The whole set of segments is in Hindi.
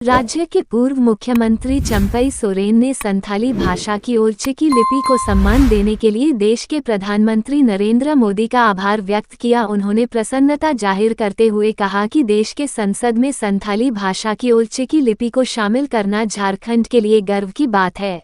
राज्य के पूर्व मुख्यमंत्री चंपई सोरेन ने संथाली भाषा की ओल्चिकी लिपि को सम्मान देने के लिए देश के प्रधानमंत्री नरेंद्र मोदी का आभार व्यक्त किया। उन्होंने प्रसन्नता जाहिर करते हुए कहा कि देश के संसद में संथाली भाषा की ओल्चिकी लिपि को शामिल करना झारखंड के लिए गर्व की बात है।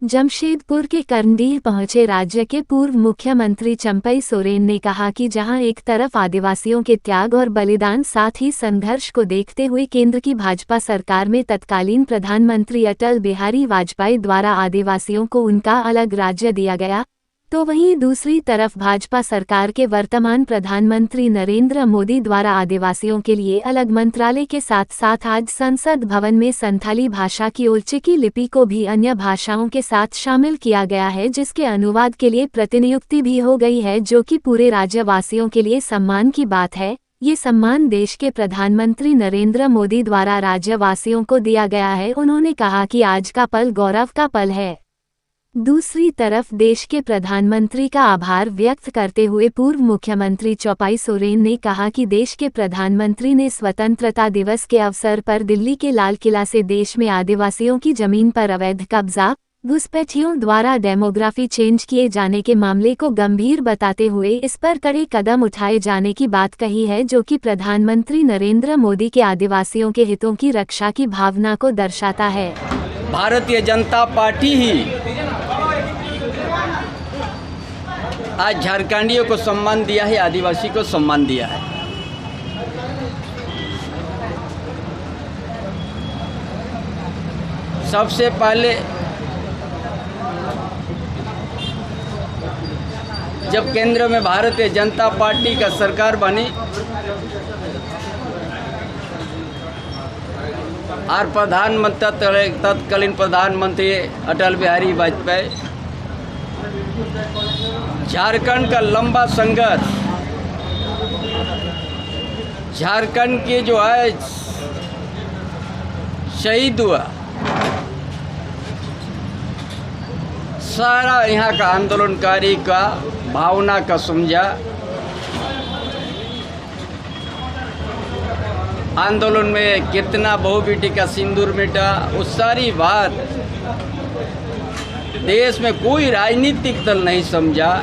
जमशेदपुर के करंडीह पहुंचे राज्य के पूर्व मुख्यमंत्री चंपई सोरेन ने कहा कि जहां एक तरफ आदिवासियों के त्याग और बलिदान साथ ही संघर्ष को देखते हुए केंद्र की भाजपा सरकार में तत्कालीन प्रधानमंत्री अटल बिहारी वाजपेयी द्वारा आदिवासियों को उनका अलग राज्य दिया गया, तो वहीं दूसरी तरफ भाजपा सरकार के वर्तमान प्रधानमंत्री नरेंद्र मोदी द्वारा आदिवासियों के लिए अलग मंत्रालय के साथ साथ आज संसद भवन में संथाली भाषा की ओल्चिकी लिपि को भी अन्य भाषाओं के साथ शामिल किया गया है, जिसके अनुवाद के लिए प्रतिनियुक्ति भी हो गई है, जो कि पूरे राज्यवासियों के लिए सम्मान की बात है। ये सम्मान देश के प्रधानमंत्री नरेंद्र मोदी द्वारा राज्यवासियों को दिया गया है। उन्होंने कहा कि आज का पल गौरव का पल है। दूसरी तरफ देश के प्रधानमंत्री का आभार व्यक्त करते हुए पूर्व मुख्यमंत्री चंपई सोरेन ने कहा कि देश के प्रधानमंत्री ने स्वतंत्रता दिवस के अवसर पर दिल्ली के लाल किला से देश में आदिवासियों की जमीन पर अवैध कब्जा, घुसपैठियों द्वारा डेमोग्राफी चेंज किए जाने के मामले को गंभीर बताते हुए इस पर कड़े कदम उठाए जाने की बात कही है, जो कि प्रधानमंत्री नरेंद्र मोदी के आदिवासियों के हितों की रक्षा की भावना को दर्शाता है। भारतीय जनता पार्टी ही आज झारखंडियों को सम्मान दिया है, आदिवासी को सम्मान दिया है। सबसे पहले जब केंद्र में भारतीय जनता पार्टी का सरकार बनी और प्रधानमंत्री तत्कालीन प्रधानमंत्री अटल बिहारी वाजपेयी झारखंड का लंबा संघर्ष, झारखंड के जो है शहीद हुआ, सारा यहाँ का आंदोलनकारी का भावना का समझा, आंदोलन में कितना बहु बेटी का सिंदूर मिटा, उस सारी बात देश में कोई राजनीतिक दल नहीं समझा।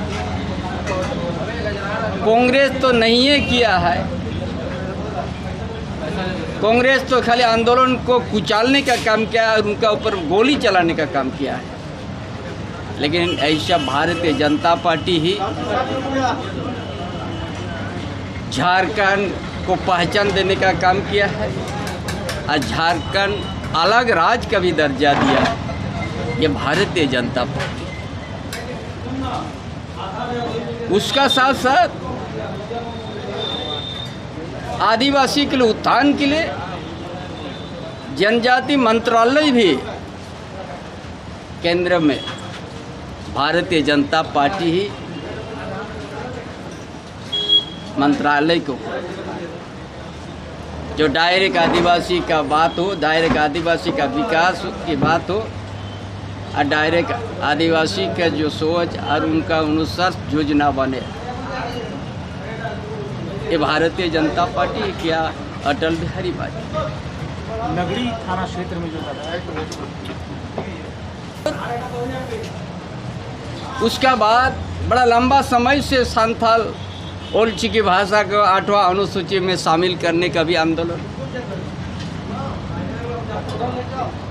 कांग्रेस तो नहीं है किया है, कांग्रेस तो खाली आंदोलन को कुचलने का काम किया है और उनका ऊपर गोली चलाने का काम किया है। लेकिन ऐसा भारतीय जनता पार्टी ही झारखंड को पहचान देने का काम किया है और झारखंड अलग राज्य का भी दर्जा दिया है। ये भारतीय जनता पार्टी, उसका साथ साथ आदिवासी के लिए उत्थान के लिए जनजाति मंत्रालय भी केंद्र में भारतीय जनता पार्टी ही मंत्रालय को, जो डायरेक्ट आदिवासी का बात हो, डायरेक्ट आदिवासी का विकास की बात हो और डायरेक्ट आदिवासी का जो सोच और उनका अनुसार योजना बने, ये भारतीय जनता पार्टी क्या अटल बिहारी वाजपेयी। नगरी थाना क्षेत्र में जो उसका बाद बड़ा लंबा समय से संथाल ओल्चिकी भाषा को 8वां अनुसूची में शामिल करने का भी आंदोलन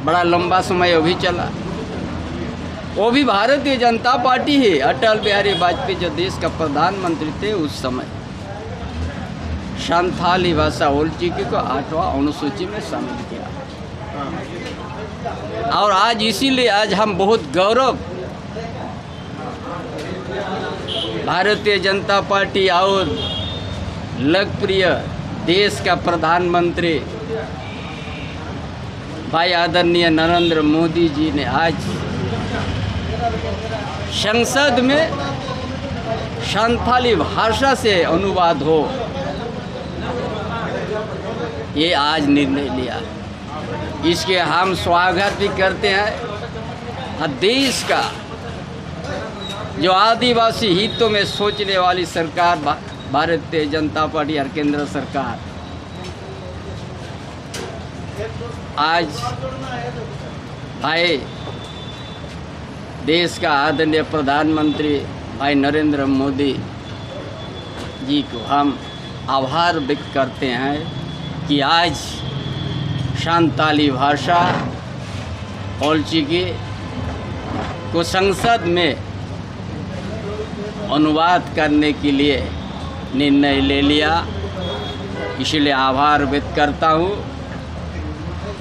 बड़ा लंबा समय अभी चला। वो भी भारतीय जनता पार्टी है। अटल बिहारी वाजपेयी जो देश का प्रधानमंत्री थे उस समय संथाली भाषा ओल्चिकी को 8वां अनुसूची में शामिल किया और आज इसीलिए आज हम बहुत गौरव भारतीय जनता पार्टी और लोकप्रिय देश का प्रधानमंत्री भाई आदरणीय नरेंद्र मोदी जी ने आज संसद में संथाली भाषा से अनुवाद हो, ये आज निर्णय लिया। इसके हम स्वागत भी करते हैं। देश का जो आदिवासी हितों में सोचने वाली सरकार भारतीय जनता पार्टी और केंद्र सरकार आज भाई देश का आदरणीय प्रधानमंत्री भाई नरेंद्र मोदी जी को हम आभार व्यक्त करते हैं कि आज संथाली भाषा ओलचिकी को संसद में अनुवाद करने के लिए निर्णय ले लिया। इसलिए आभार व्यक्त करता हूँ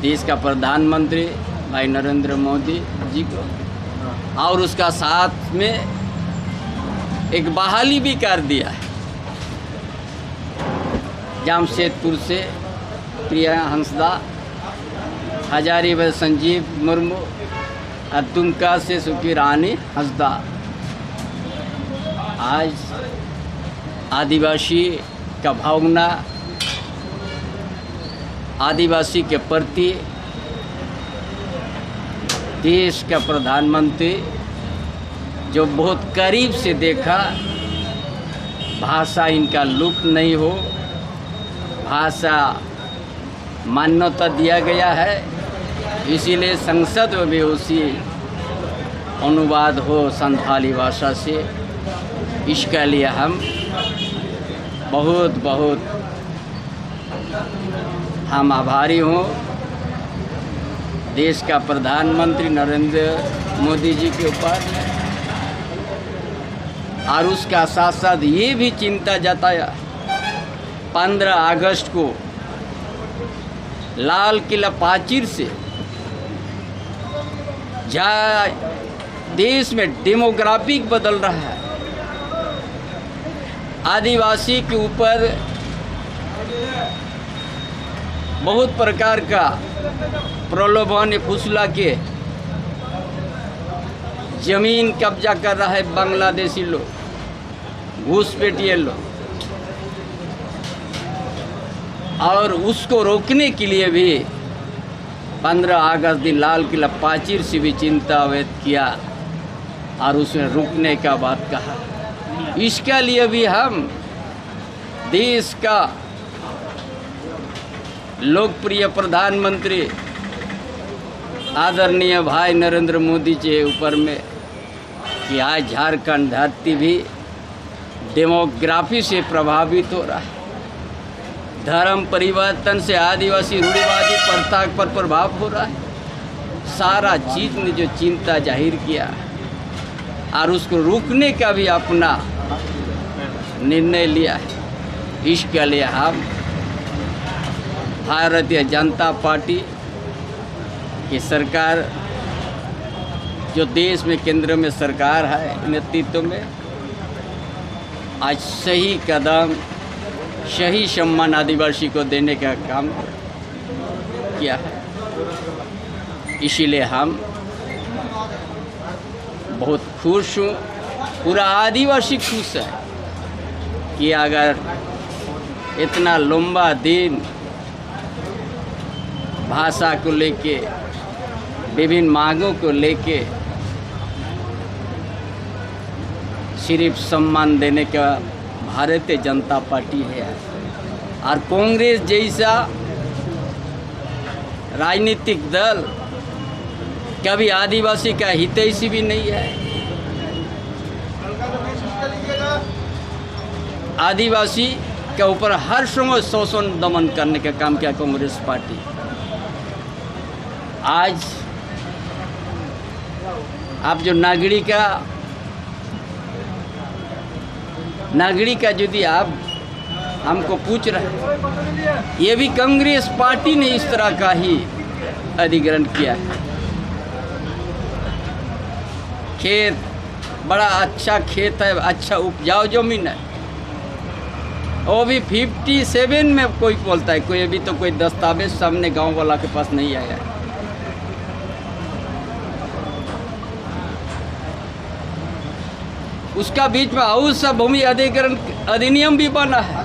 देश का प्रधानमंत्री भाई नरेंद्र मोदी जी को, और उसका साथ में एक बहाली भी कर दिया है। जमशेदपुर से प्रिया हंसदा, हजारीबाग संजीव मुर्मू और दुमका से सुखी रानी हंसदा आज आदिवासी का भावना, आदिवासी के प्रति देश का प्रधानमंत्री जो बहुत करीब से देखा, भाषा इनका लुप्त नहीं हो, भाषा मान्यता दिया गया है, इसीलिए संसद में भी उसी अनुवाद हो संथाली भाषा से। इसके लिए हम बहुत बहुत हम आभारी हूँ देश का प्रधानमंत्री नरेंद्र मोदी जी के ऊपर, और उसका साथ साथ ये भी चिंता जताया 15 अगस्त को लाल किला प्राचीर से जहाँ देश में डेमोग्राफिक बदल रहा है, आदिवासी के ऊपर बहुत प्रकार का प्रलोभन फुसला के जमीन कब्जा कर रहा है बांग्लादेशी लोग, घूसपैठिए लोग, और उसको रोकने के लिए भी 15 अगस्त दिन लाल किला प्राचीर से भी चिंता व्यक्त किया और उसमें रुकने का बात कहा। इसके लिए भी हम देश का लोकप्रिय प्रधानमंत्री आदरणीय भाई नरेंद्र मोदी जी के ऊपर में कि आज झारखंड धरती भी डेमोग्राफी से प्रभावित हो रहा है, धर्म परिवर्तन से आदिवासी रूढ़िवादी प्रथा पर प्रभाव हो रहा है, सारा चीज़ ने जो चिंता जाहिर किया और उसको रोकने का भी अपना निर्णय लिया है। इसके लिए हम भारतीय जनता पार्टी की सरकार, जो देश में केंद्र में सरकार है नेतृत्व में, आज सही कदम, सही सम्मान आदिवासी को देने का काम किया है। इसीलिए हम बहुत खुश हूँ, पूरा आदिवासी खुश है कि अगर इतना लंबा दिन भाषा को लेके, विभिन्न मांगों को लेके सिर्फ सम्मान देने का भारतीय जनता पार्टी है, और कांग्रेस जैसा राजनीतिक दल कभी आदिवासी का हितैषी भी नहीं है। आदिवासी के ऊपर हर समय शोषण दमन करने का काम किया कांग्रेस पार्टी। आज आप जो नागरिक यदि आप हमको पूछ रहे हैं, ये भी कांग्रेस पार्टी ने इस तरह का ही अधिग्रहण किया है। खेत बड़ा अच्छा खेत है, अच्छा उपजाऊ जमीन है, वो भी 57 में कोई बोलता है, कोई अभी तो कोई दस्तावेज सामने गांव वाला के पास नहीं आया है। उसका बीच में हाउस भूमि अधिग्रहण अधिनियम भी बना है,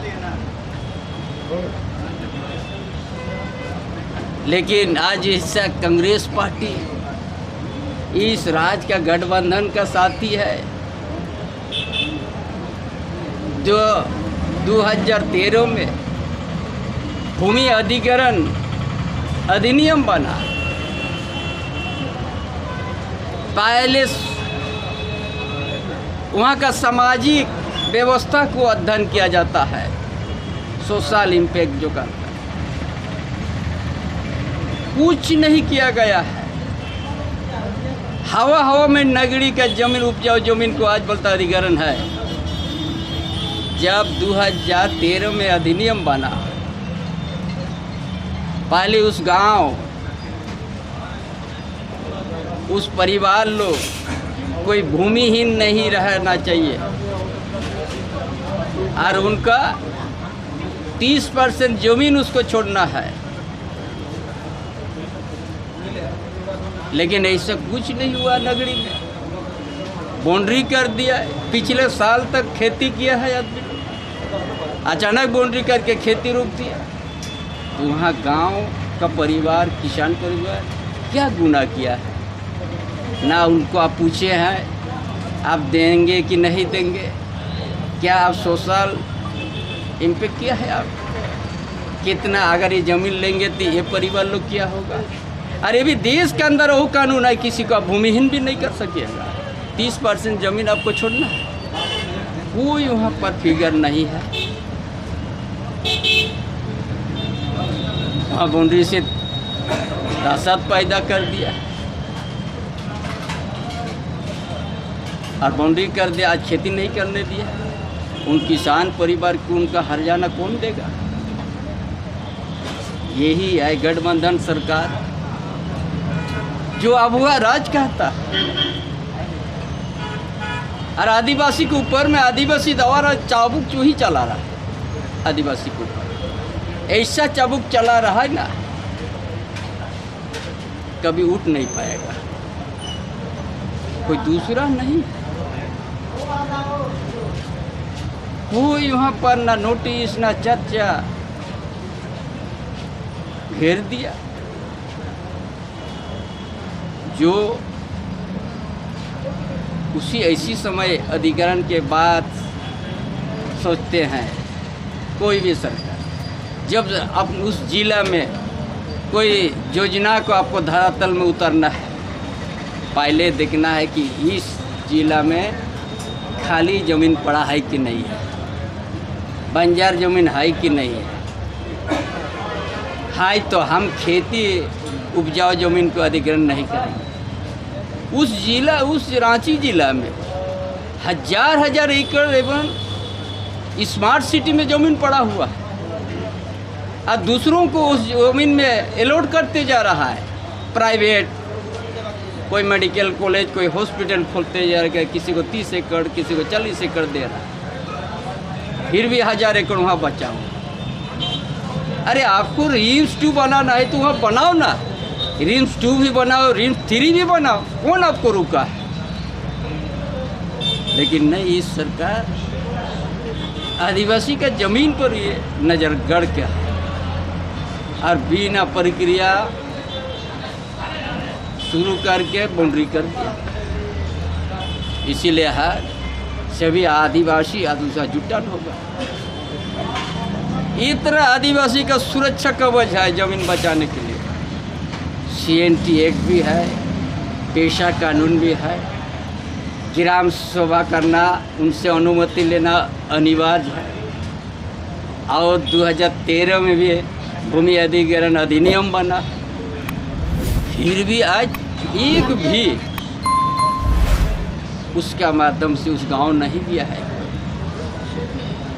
लेकिन आज इससे कांग्रेस पार्टी इस राज्य का गठबंधन का साथी है, जो 2013 में भूमि अधिग्रहण अधिनियम बना, पहले वहाँ का सामाजिक व्यवस्था को अध्ययन किया जाता है, सोशल इम्पैक्ट जो करता है, कुछ नहीं किया गया है। हवा में नगरी का जमीन, उपजाऊ जमीन को आज बोलता अधिग्रहण है। जब 2013 में अधिनियम बना, पहले उस गांव, उस परिवार लोग कोई भूमिहीन नहीं रहना चाहिए और उनका 30% जमीन उसको छोड़ना है। लेकिन ऐसा कुछ नहीं हुआ नगरी में, बाउंड्री कर दिया है। पिछले साल तक खेती किया है आदमी, अचानक बाउंड्री करके खेती रोक दिया। तो वहाँ गांव का परिवार, किसान परिवार क्या गुनाह किया है? ना उनको आप पूछे हैं आप देंगे कि नहीं देंगे, क्या आप सोशल इम्पैक्ट किया है? आप कितना, अगर ये ज़मीन लेंगे तो ये परिवार लोग क्या होगा? अरे भी देश के अंदर वो कानून है, किसी को आप भूमिहीन भी नहीं कर सकेगा। 30% ज़मीन आपको छोड़ना है, कोई वहाँ पर फिगर नहीं है। वहाँ बाउंड्री से दहशत पैदा कर दिया और बाउंड्री कर दिया, आज खेती नहीं करने दिया। उन किसान परिवार को उनका हर्जाना कौन देगा? यही है गठबंधन सरकार जो अभुआ राज कहता है। और आदिवासी के ऊपर में आदिवासी द्वारा चाबुक जो ही चला रहा है, आदिवासी के ऊपर ऐसा चाबुक चला रहा है ना, कभी उठ नहीं पाएगा, कोई दूसरा नहीं। कोई वहाँ पर ना नोटिस ना चर्चा, घेर दिया। जो उसी ऐसी समय अधिग्रहण के बाद सोचते हैं कोई भी सरकार, जब अब उस जिला में कोई योजना को आपको धरातल में उतरना है, पहले देखना है कि इस जिला में खाली ज़मीन पड़ा है कि नहीं है, बंजर ज़मीन है कि नहीं है। तो हम खेती उपजाऊ ज़मीन को अधिग्रहण नहीं करेंगे। उस रांची जिला में हजार एकड़ एवं स्मार्ट सिटी में ज़मीन पड़ा हुआ है और दूसरों को उस ज़मीन में अलॉट करते जा रहा है। प्राइवेट कोई मेडिकल कॉलेज, कोई हॉस्पिटल खोलते जा रहा है, किसी को 30 एकड़, किसी को 40 एकड़ दे रहा है, फिर भी 1000 एकड़ वहाँ बचा हुआ। अरे आपको रिम्स 2 बनाना है तो वहाँ बनाओ ना, रिम्स 2 भी बनाओ, रिम्स 3 भी बनाओ, कौन आपको रुका है? लेकिन नहीं, इस सरकार आदिवासी का ज़मीन पर ये नज़र गड़ के और बिना प्रक्रिया शुरू करके बाउंड्री कर दिया। इसीलिए हर सभी आदिवासी आदिवासी जुटान होगा। इतना आदिवासी का सुरक्षा कवच है ज़मीन बचाने के लिए। CNT एक्ट भी है, पेशा कानून भी है, ग्राम सभा करना, उनसे अनुमति लेना अनिवार्य है। और 2013 में भी भूमि अधिग्रहण अधिनियम बना, फिर भी आज एक भी उसका माध्यम से उस गांव नहीं दिया है।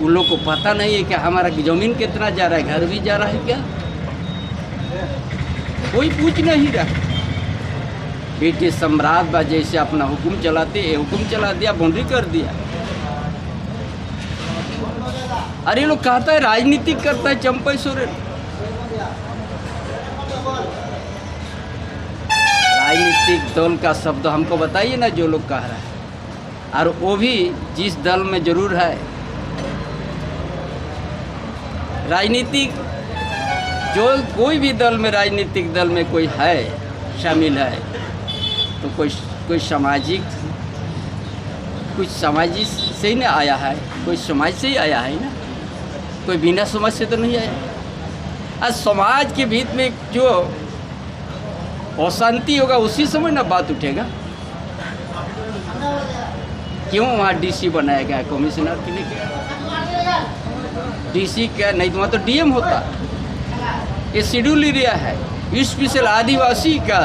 उन लोग को पता नहीं है कि हमारा ज़मीन कितना जा रहा है, घर भी जा रहा है क्या, कोई पूछ नहीं रहा। ब्रिटिश सम्राट बा जैसे अपना हुक्म चलाते, हुक्म चला दिया, बाउंड्री कर दिया। अरे लोग कहता है राजनीति करता है चंपई सोरेन। राजनीतिक दल का शब्द हमको बताइए ना, जो लोग कह रहा है, और वो भी जिस दल में जरूर है राजनीतिक, जो कोई भी दल में, राजनीतिक दल में कोई है शामिल है तो कोई सामाजिक, कुछ सामाजिक से ही ना आया है, कोई समाज से ही आया है ना, कोई बिना समाज से तो नहीं आया। आज समाज के भीतर में जो अशांति होगा उसी समय ना बात उठेगा। क्यों वहाँ डीसी बनाया गया है कमिश्नर के लिए? डीसी क्या, नहीं तो वहाँ तो डीएम होता। ये शेड्यूल एरिया है, स्पेशल आदिवासी का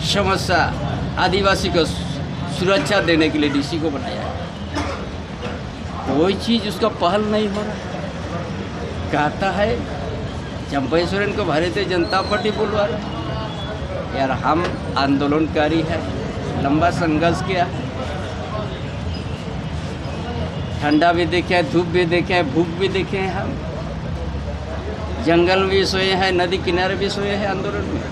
समस्या, आदिवासी को सुरक्षा देने के लिए डीसी को बनाया है। कोई चीज़ उसका पहल नहीं हो रहा। कहता है चंपई सोरेन को भारतीय जनता पार्टी बुलवा रहा। यार हम आंदोलनकारी है, लंबा संघर्ष किया है, ठंडा भी देखे हैं, धूप भी देखे हैं, भूख भी देखे हैं, हम जंगल में भी सोए हैं, नदी किनारे भी सोए हैं आंदोलन में।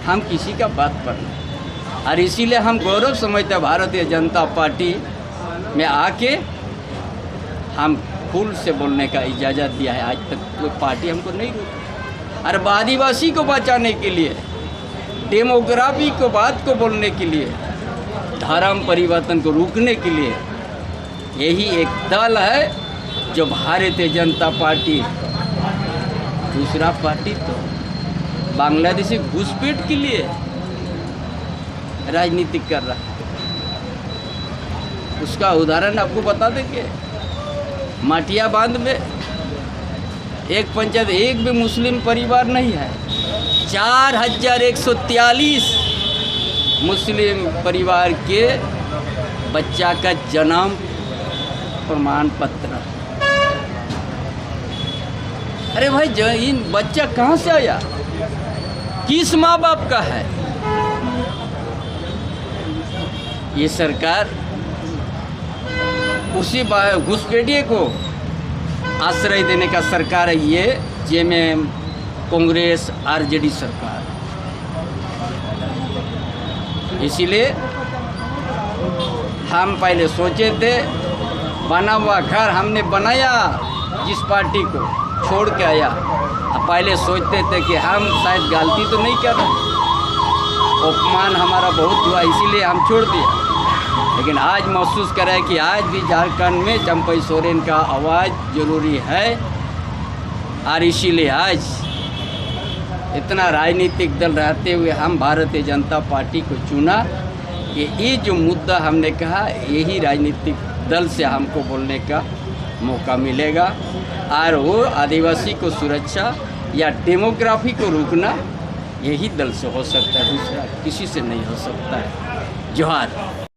हम किसी का बात पर नहीं, और इसीलिए हम गौरव समझते हैं भारतीय जनता पार्टी में आके हम खुल से बोलने का इजाज़त दिया है। आज तक कोई पार्टी हमको नहीं रोकी। और आदिवासी को बचाने के लिए, डेमोग्राफी को बात को बोलने के लिए, धर्म परिवर्तन को रोकने के लिए यही एक दल है जो भारतीय जनता पार्टी। दूसरा पार्टी तो बांग्लादेशी घुसपैठ के लिए राजनीति कर रहा है। उसका उदाहरण आपको बता देंगे। माटिया बांध में एक पंचायत एक भी मुस्लिम परिवार नहीं है। 4143 मुस्लिम परिवार के बच्चा का जन्म प्रमाण पत्र। अरे भाई इन बच्चा कहाँ से आया? किस माँ बाप का है? ये सरकार उसी घुसपैठिए को आश्रय देने का सरकार है ये, जेएमएम कांग्रेस आरजेडी सरकार। इसीलिए हम पहले सोचे थे, बना हुआ घर हमने बनाया, जिस पार्टी को छोड़ के आया, पहले सोचते थे कि हम शायद गलती तो नहीं कर रहे, अपमान हमारा बहुत हुआ इसीलिए हम छोड़ दिया। लेकिन आज महसूस करें कि आज भी झारखंड में चंपई सोरेन का आवाज़ ज़रूरी है। और इसीलिए आज इतना राजनीतिक दल रहते हुए हम भारतीय जनता पार्टी को चुना कि ये जो मुद्दा हमने कहा, यही राजनीतिक दल से हमको बोलने का मौका मिलेगा। और वो आदिवासी को सुरक्षा या डेमोग्राफी को रोकना यही दल से हो सकता है, दूसरा किसी से नहीं हो सकता है। जोहार।